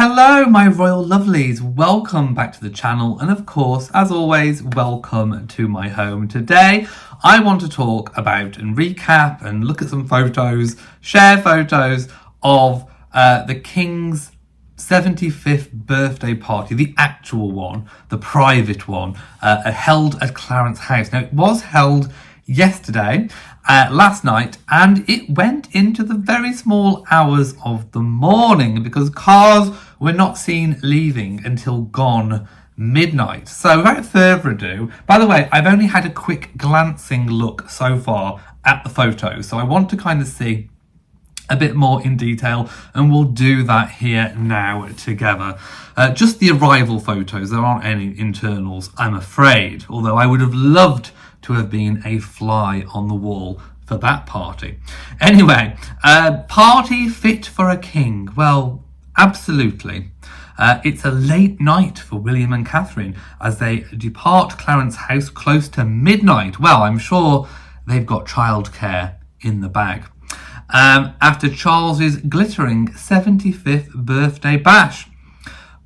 Hello, my royal lovelies. Welcome back to the channel. And of course, as always, welcome to my home. Today, I want to talk about and recap and look at some photos, share photos of the King's 75th birthday party, the actual one, the private one, held at Clarence House. Now, it was held yesterday, last night, and it went into the very small hours of the morning because cars were not seen leaving until gone midnight. So without further ado, by the way, I've only had a quick glancing look so far at the photos, so I want to kind of see a bit more in detail, and we'll do that here now together. Just the arrival photos, there aren't any internals, I'm afraid, although I would have loved to have been a fly on the wall for that party. Anyway, party fit for a king? Well, absolutely. It's a late night for William and Catherine as they depart Clarence House close to midnight. Well, I'm sure they've got childcare in the bag. After Charles's glittering 75th birthday bash.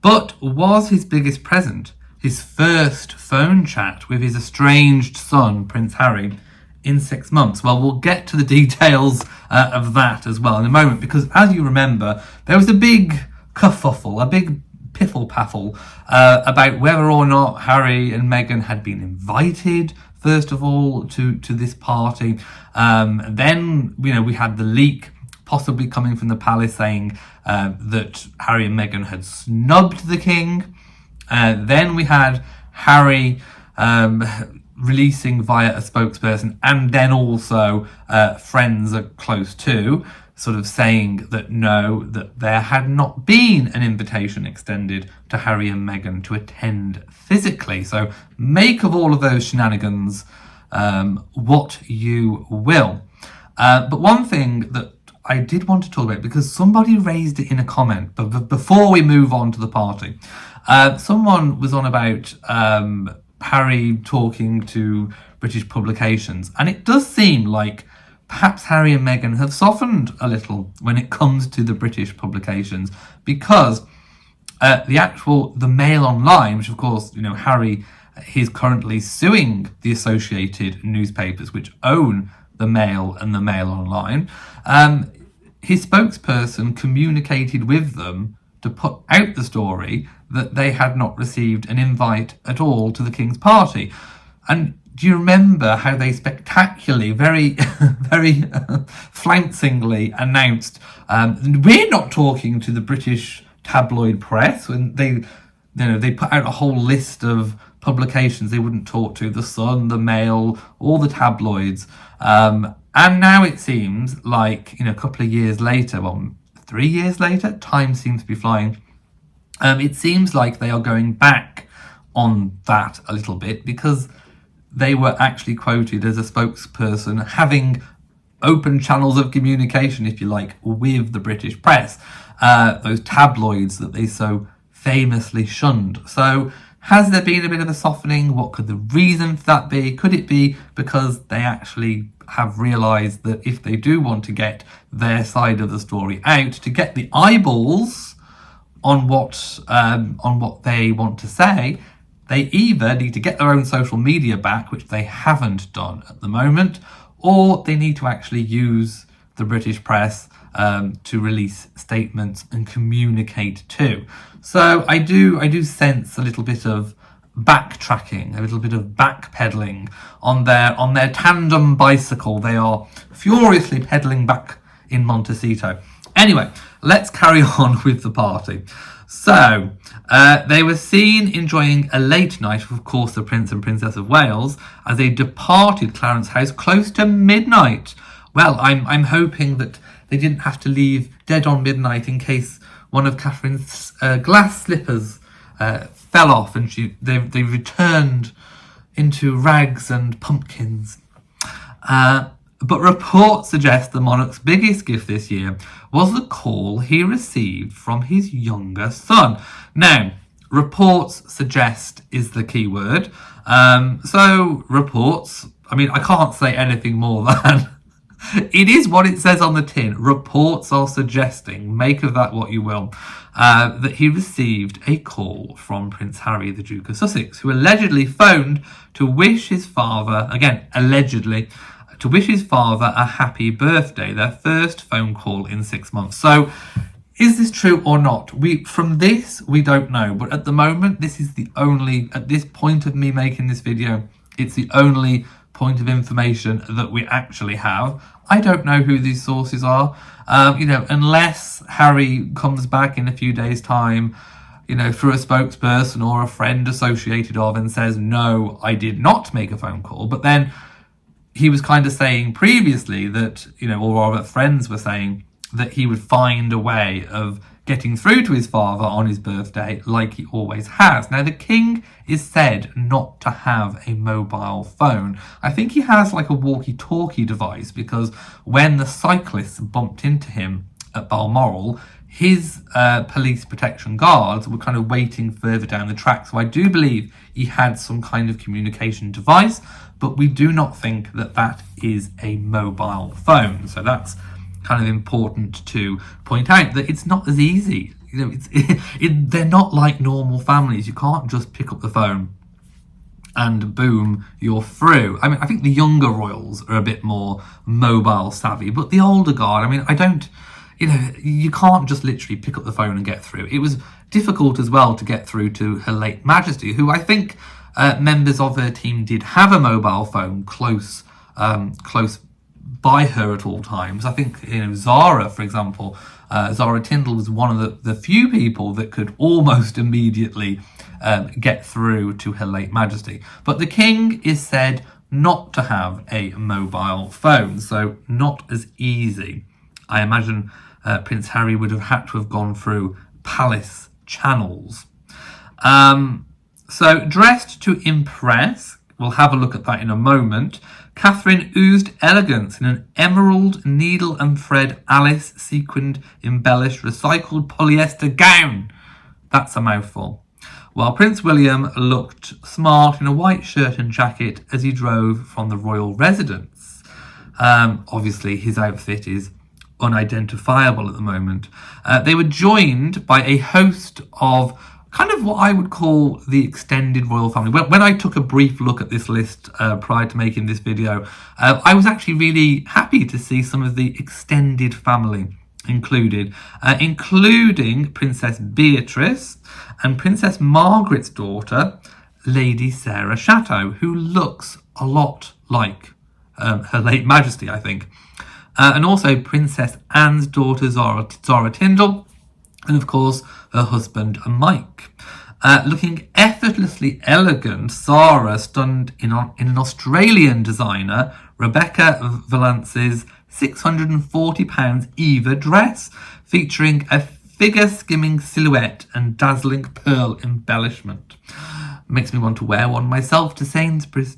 But was his biggest present his first phone chat with his estranged son, Prince Harry, in 6 months? Well, we'll get to the details of that as well in a moment, because as you remember, there was a big kerfuffle, a big piffle-paffle about whether or not Harry and Meghan had been invited, first of all, to this party. Then, we had the leak possibly coming from the palace saying that Harry and Meghan had snubbed the king. Then we had Harry releasing via a spokesperson, and then also friends are close to, sort of saying that no, that there had not been an invitation extended to Harry and Meghan to attend physically. So make of all of those shenanigans what you will. But one thing that I did want to talk about, because somebody raised it in a comment, but before we move on to the party, someone was on about Harry talking to British publications, and it does seem like perhaps Harry and Meghan have softened a little when it comes to the British publications, because the Mail Online, which of course, Harry is currently suing the associated newspapers which own the Mail and the Mail Online. His spokesperson communicated with them to put out the story that they had not received an invite at all to the King's party. And do you remember how they spectacularly, very, very flouncingly announced, we're not talking to the British tabloid press, when they put out a whole list of publications they wouldn't talk to: the Sun, the Mail, all the tabloids. And now it seems like, a couple of years later, 3 years later, time seems to be flying. It seems like they are going back on that a little bit, because they were actually quoted as a spokesperson having open channels of communication, if you like, with the British press, those tabloids that they so famously shunned. So has there been a bit of a softening? What could the reason for that be? Could it be because they actually have realised that if they do want to get their side of the story out, to get the eyeballs on what they want to say, they either need to get their own social media back, which they haven't done at the moment, or they need to actually use the British press to release statements and communicate too. So I do sense a little bit of backtracking, a little bit of backpedaling on their tandem bicycle. They are furiously pedaling back in Montecito. Anyway, let's carry on with the party. So, they were seen enjoying a late night with, of course, the Prince and Princess of Wales as they departed Clarence House close to midnight. Well, I'm hoping that they didn't have to leave dead on midnight in case one of Catherine's glass slippers fell off and they returned into rags and pumpkins. But reports suggest the monarch's biggest gift this year was the call he received from his younger son. Now, reports suggest is the key word. So reports, I can't say anything more than It is what it says on the tin. Reports are suggesting, make of that what you will, that he received a call from Prince Harry, the Duke of Sussex, who allegedly phoned to wish his father, again, allegedly, to wish his father a happy birthday, their first phone call in 6 months. So, is this true or not? From this, we don't know. But at the moment, this is the only, at this point of me making this video, it's the only point of information that we actually have. I don't know who these sources are. Unless Harry comes back in a few days' time, through a spokesperson or a friend associated of and says, no, I did not make a phone call. But then he was kind of saying previously that, or rather friends were saying that he would find a way of getting through to his father on his birthday like he always has. Now, the king is said not to have a mobile phone. I think he has like a walkie-talkie device because when the cyclists bumped into him at Balmoral, his police protection guards were kind of waiting further down the track. So I do believe he had some kind of communication device, but we do not think that that is a mobile phone. So that's kind of important to point out, that it's not as easy. They're not like normal families. You can't just pick up the phone and boom, you're through. I mean, I think the younger royals are a bit more mobile savvy, but the older guard, you can't just literally pick up the phone and get through. It was difficult as well to get through to Her Late Majesty, who I think members of her team did have a mobile phone close by her at all times. I think, Zara, for example, Zara Tindall was one of the few people that could almost immediately get through to Her Late Majesty. But the king is said not to have a mobile phone, so not as easy. I imagine Prince Harry would have had to have gone through palace channels. So dressed to impress, we'll have a look at that in a moment. Catherine oozed elegance in an emerald needle and thread Alice sequined embellished recycled polyester gown. That's a mouthful. While Prince William looked smart in a white shirt and jacket as he drove from the royal residence. Obviously his outfit is unidentifiable at the moment. They were joined by a host of kind of what I would call the extended royal family. When I took a brief look at this list prior to making this video, I was actually really happy to see some of the extended family included, including Princess Beatrice and Princess Margaret's daughter, Lady Sarah Chateau, who looks a lot like Her Late Majesty, I think. And also Princess Anne's daughter, Zara Tindall, and of course her husband Mike. Looking effortlessly elegant, Zara stunned in an Australian designer, Rebecca Valance's £640 Eva dress, featuring a figure-skimming silhouette and dazzling pearl embellishment. Makes me want to wear one myself to Sainsbury's.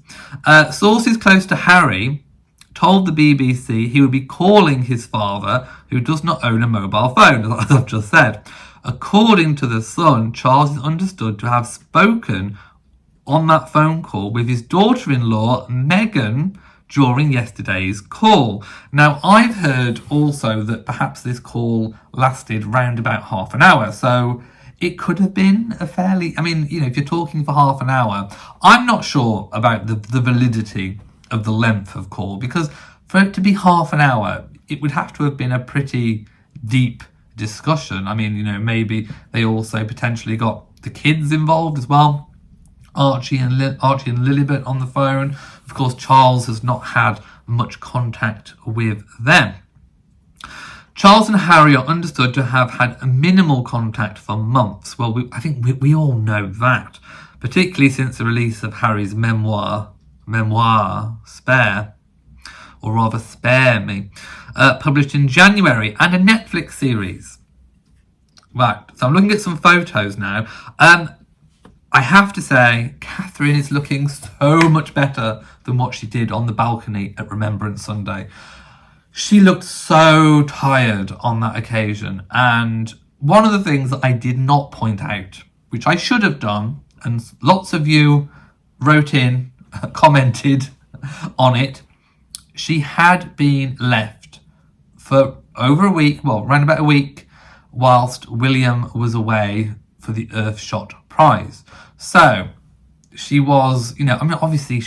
Sources close to Harry told the BBC he would be calling his father, who does not own a mobile phone, as I've just said. According to The Sun, Charles is understood to have spoken on that phone call with his daughter-in-law, Meghan, during yesterday's call. Now, I've heard also that perhaps this call lasted round about half an hour, so it could have been a fairly, if you're talking for half an hour, I'm not sure about the validity of the length of call, because for it to be half an hour, it would have to have been a pretty deep discussion. Maybe they also potentially got the kids involved as well, Archie and Lilibet on the phone. Of course, Charles has not had much contact with them. Charles and Harry are understood to have had a minimal contact for months. Well, I think we all know that, particularly since the release of Harry's memoir, Spare, or rather Spare Me, published in January, and a Netflix series. Right, so I'm looking at some photos now. I have to say, Catherine is looking so much better than what she did on the balcony at Remembrance Sunday. She looked so tired on that occasion, and one of the things that I did not point out, which I should have done, and lots of you wrote in, commented on it, she had been left for over a week, well, around about a week, whilst William was away for the Earthshot prize. So she was, obviously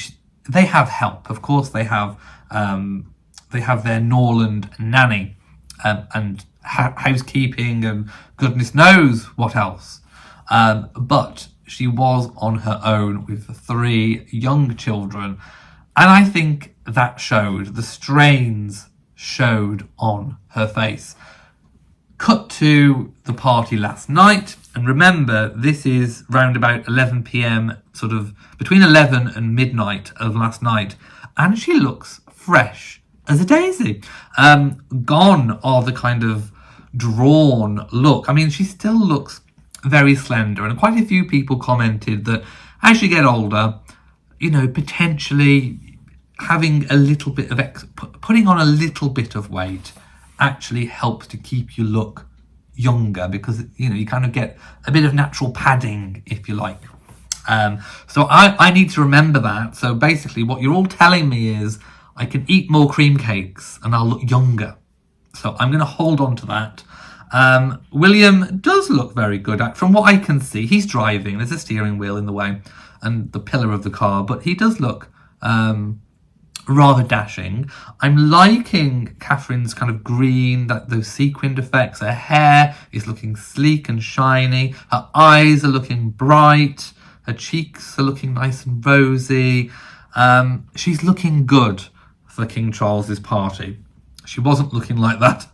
they have help. Of course, they have their Norland nanny and housekeeping and goodness knows what else. But she was on her own with 3 young children. And I think that showed, the strains showed on her face. Cut to the party last night. And remember, this is round about 11 p.m, sort of between 11 and midnight of last night. And she looks fresh as a daisy. Gone are the kind of drawn look. I mean, she still looks very slender, and quite a few people commented that as you get older, potentially having a little bit of putting on a little bit of weight actually helps to keep you look younger, because you kind of get a bit of natural padding, if you like. So I need to remember that. So basically what you're all telling me is I can eat more cream cakes and I'll look younger. So I'm going to hold on to that. William does look very good. From what I can see, he's driving. There's a steering wheel in the way and the pillar of the car, but he does look rather dashing. I'm liking Catherine's kind of green, those sequined effects. Her hair is looking sleek and shiny. Her eyes are looking bright. Her cheeks are looking nice and rosy. She's looking good for King Charles's party. She wasn't looking like that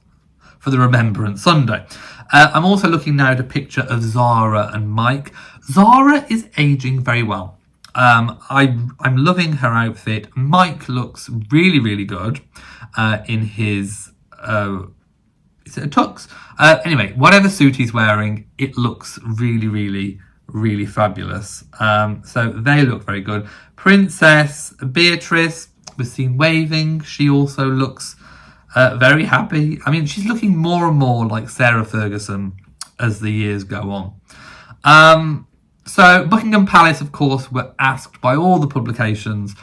for the Remembrance Sunday. I'm also looking now at a picture of Zara and Mike. Zara is aging very well. I'm loving her outfit. Mike looks really, really good in his is it a tux? Anyway, whatever suit he's wearing, it looks really, really, really fabulous. So they look very good. Princess Beatrice was seen waving. She also looks very happy. I mean, she's looking more and more like Sarah Ferguson as the years go on. So Buckingham Palace, of course, were asked by all the publications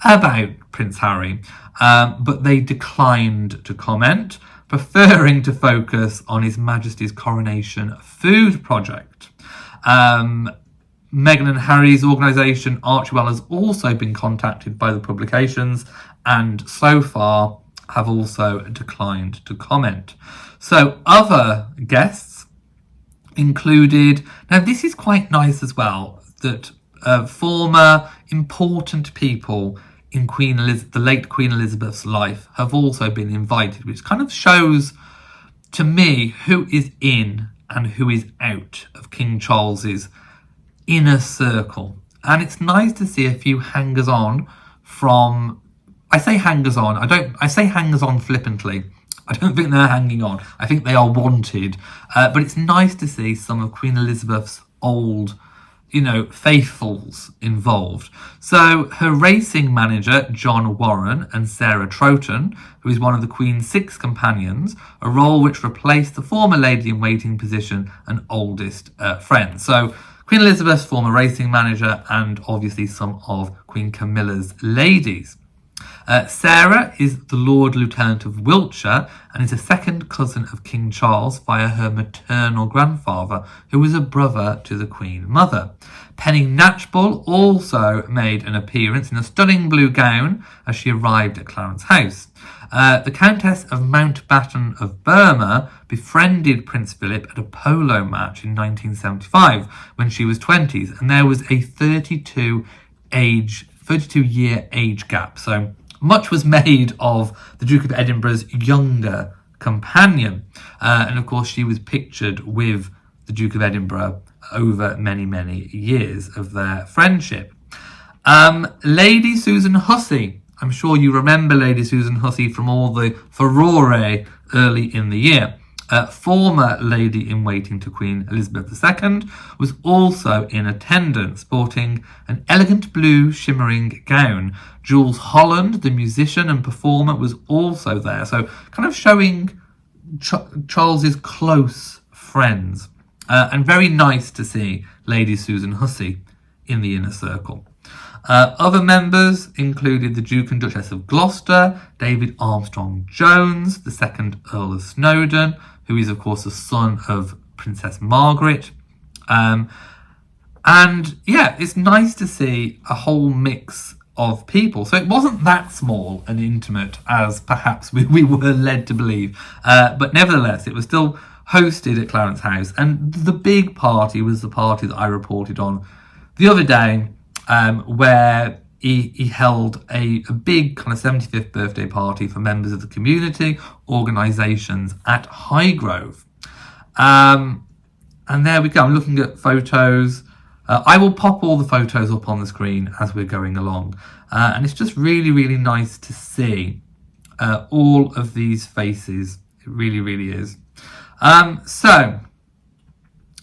about Prince Harry, but they declined to comment, preferring to focus on His Majesty's Coronation Food Project. Meghan and Harry's organisation, Archewell, has also been contacted by the publications, and so far have also declined to comment. So other guests included, now this is quite nice as well, that former important people in the late Queen Elizabeth's life have also been invited, which kind of shows to me who is in and who is out of King Charles's inner circle. And it's nice to see a few hangers-on from, I say hangers-on, I say hangers-on flippantly. I don't think they're hanging on. I think they are wanted. But it's nice to see some of Queen Elizabeth's old, faithfuls involved. So her racing manager, John Warren, and Sarah Troughton, who is one of the Queen's 6 companions, a role which replaced the former lady-in-waiting position and oldest friend. So Queen Elizabeth's former racing manager and obviously some of Queen Camilla's ladies. Sarah is the Lord Lieutenant of Wiltshire and is a second cousin of King Charles via her maternal grandfather, who was a brother to the Queen Mother. Penny Natchbull also made an appearance in a stunning blue gown as she arrived at Clarence House. The Countess of Mountbatten of Burma befriended Prince Philip at a polo match in 1975 when she was 20s, and there was a 32-year age gap. So much was made of the Duke of Edinburgh's younger companion. And of course, she was pictured with the Duke of Edinburgh over many, many years of their friendship. Lady Susan Hussey. I'm sure you remember Lady Susan Hussey from all the furore early in the year. Former lady-in-waiting to Queen Elizabeth II, was also in attendance, sporting an elegant blue shimmering gown. Jules Holland, the musician and performer, was also there, so kind of showing Charles's close friends. And very nice to see Lady Susan Hussey in the inner circle. Other members included the Duke and Duchess of Gloucester, David Armstrong-Jones, the second Earl of Snowdon, who is of course the son of Princess Margaret. And yeah, it's nice to see a whole mix of people. So it wasn't that small and intimate as perhaps we were led to believe. But nevertheless, it was still hosted at Clarence House. And the big party was the party that I reported on the other day, where he held a big kind of 75th birthday party for members of the community organisations at Highgrove. And there we go. I'm looking at photos. I will pop all the photos up on the screen as we're going along. And it's just really, really nice to see all of these faces. It really, really is. So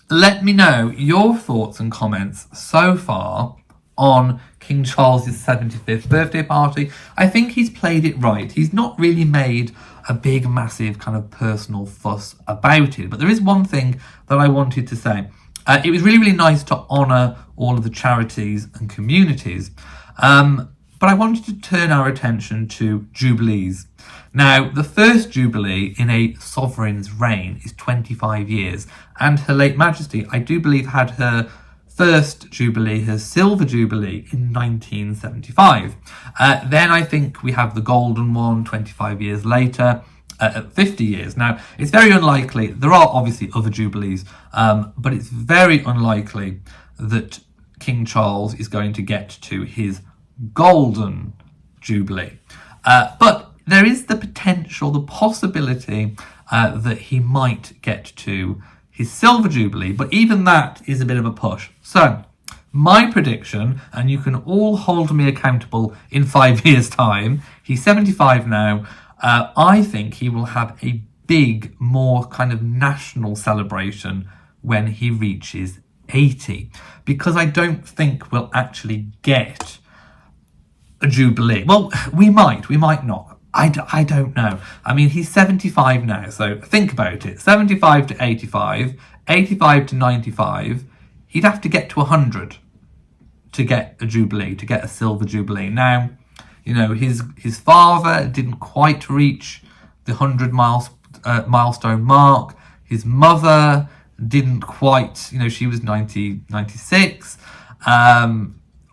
let me know your thoughts and comments so far on King Charles's 75th birthday party. I think he's played it right. He's not really made a big, massive kind of personal fuss about it. But there is one thing that I wanted to say. It was really, really nice to honour all of the charities and communities. But I wanted to turn our attention to jubilees. Now, the first jubilee in a sovereign's reign is 25 years. And Her late Majesty, I do believe, had her first jubilee, her silver jubilee, in 1975. Then I think we have the golden one 25 years later, at 50 years. Now, it's very unlikely, there are obviously other jubilees, but it's very unlikely that King Charles is going to get to his golden jubilee. But there is the potential, the possibility that he might get to his silver jubilee, but even that is a bit of a push. So my prediction, and you can all hold me accountable in 5 years' time, he's 75 now, I think he will have a big, more kind of national celebration when he reaches 80, because I don't think we'll actually get a jubilee. Well, we might not. I don't know. I mean, he's 75 now, so think about it. 75 to 85, 85 to 95, he'd have to get to 100 to get a jubilee, to get a silver jubilee. Now, you know, his father didn't quite reach the 100 milestone mark. His mother didn't quite, you know, she was 96.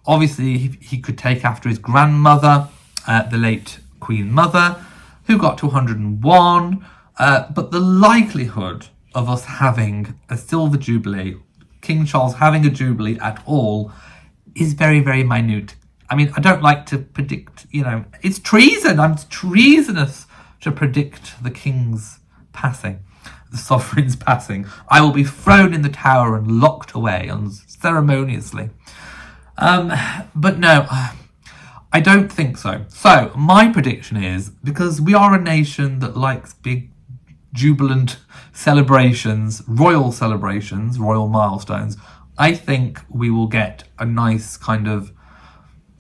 Obviously, he could take after his grandmother, the late Queen Mother, who got to 101. But the likelihood of us having a silver jubilee, King Charles having a jubilee at all, is very, very minute. I mean, I don't like to predict, you know, it's treason. It's treasonous to predict the king's passing, the sovereign's passing. I will be thrown in the tower and locked away unceremoniously. But no, I don't think so. So my prediction is, because we are a nation that likes big jubilant celebrations, royal milestones, I think we will get a nice kind of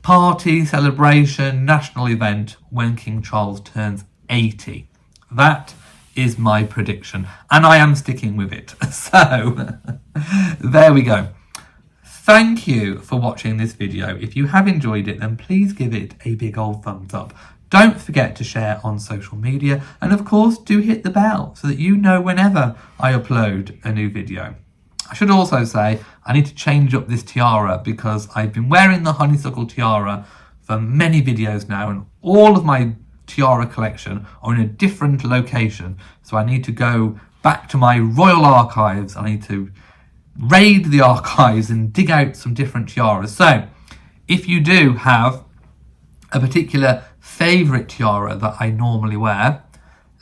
party, celebration, national event when King Charles turns 80. That is my prediction, and I am sticking with it. So there we go. Thank you for watching this video. If you have enjoyed it, then please give it a big old thumbs up. Don't forget to share on social media, and of course do hit the bell so that you know whenever I upload a new video. I should also say I need to change up this tiara, because I've been wearing the honeysuckle tiara for many videos now, and all of my tiara collection are in a different location. So I need to go back to my royal archives. I need to raid the archives and dig out some different tiaras. So if you do have a particular favourite tiara that I normally wear,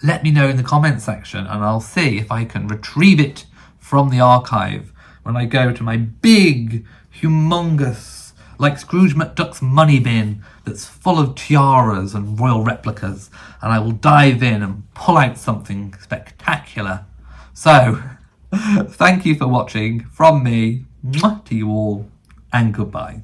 let me know in the comment section, and I'll see if I can retrieve it from the archive when I go to my big, humongous, like Scrooge McDuck's money bin that's full of tiaras and royal replicas, and I will dive in and pull out something spectacular. So thank you for watching from me to you all, and goodbye.